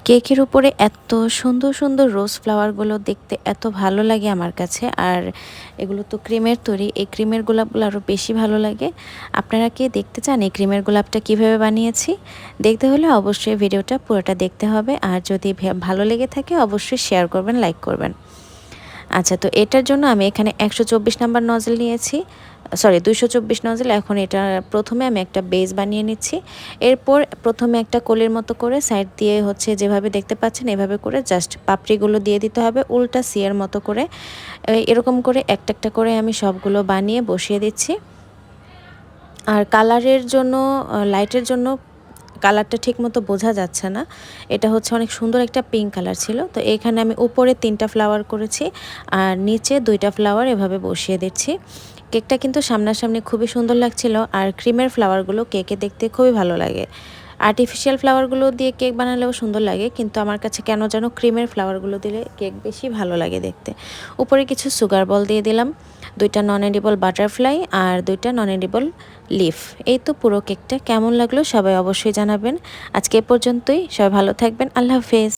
কেকের উপরে এত সুন্দর সুন্দর রোজ ফ্লাওয়ারগুলো দেখতে এত ভালো লাগে আমার কাছে। আর এগুলো তো ক্রিমের তৈরি, এই ক্রিমের গোলাপগুলো আরও বেশি ভালো লাগে। আপনারা কি দেখতে চান এই ক্রিমের গোলাপটা কিভাবে বানিয়েছি? দেখতে হলে অবশ্যই ভিডিওটা পুরোটা দেখতে হবে। আর যদি ভালো লেগে থাকে অবশ্যই শেয়ার করবেন, লাইক করবেন। আচ্ছা, তো এটার জন্য আমি এখানে 124 নাম্বার নজল নিয়েছি, সরি 224 নজল। এখন এটা প্রথমে আমি একটা বেস বানিয়ে নিচ্ছি। এরপর প্রথমে একটা কোলের মতো করে সাইড দিয়ে হচ্ছে যেভাবে দেখতে পাচ্ছেন এভাবে করে জাস্ট পাপড়িগুলো দিয়ে দিতে হবে উল্টা সিয়ের মতো করে। এরকম করে একটা একটা করে আমি সবগুলো বানিয়ে বসিয়ে দিচ্ছি। আর কালারের জন্য, লাইটের জন্য কালারটা ঠিকমতো বোঝা যাচ্ছে না। এটা হচ্ছে অনেক সুন্দর একটা পিঙ্ক কালার ছিল। তো এখানে আমি উপরে 3টা ফ্লাওয়ার করেছি আর নিচে 2টা ফ্লাওয়ার এভাবে বসিয়ে দিচ্ছি। কেকটা কিন্তু সামনাসামনি খুবই সুন্দর লাগছিল। আর ক্রিমের ফ্লাওয়ারগুলো কেকে দেখতে খুবই ভালো লাগে। আর্টিফিশিয়াল ফ্লাওয়ারগুলো দিয়ে কেক বানালেও সুন্দর লাগে, কিন্তু আমার কাছে কেন যেন ক্রিমের ফ্লাওয়ারগুলো দিলে কেক বেশি ভালো লাগে দেখতে। উপরে কিছু সুগার বল দিয়ে দিলাম, 2টা নন এডিবল বাটারফ্লাই আর 2টা নন এডিবল লিফ। এই তো পুরো কেকটা। কেমন লাগলো সবাই অবশ্যই জানাবেন। আজকে এ পর্যন্তই, সবাই ভালো থাকবেন। আল্লাহ হাফেজ।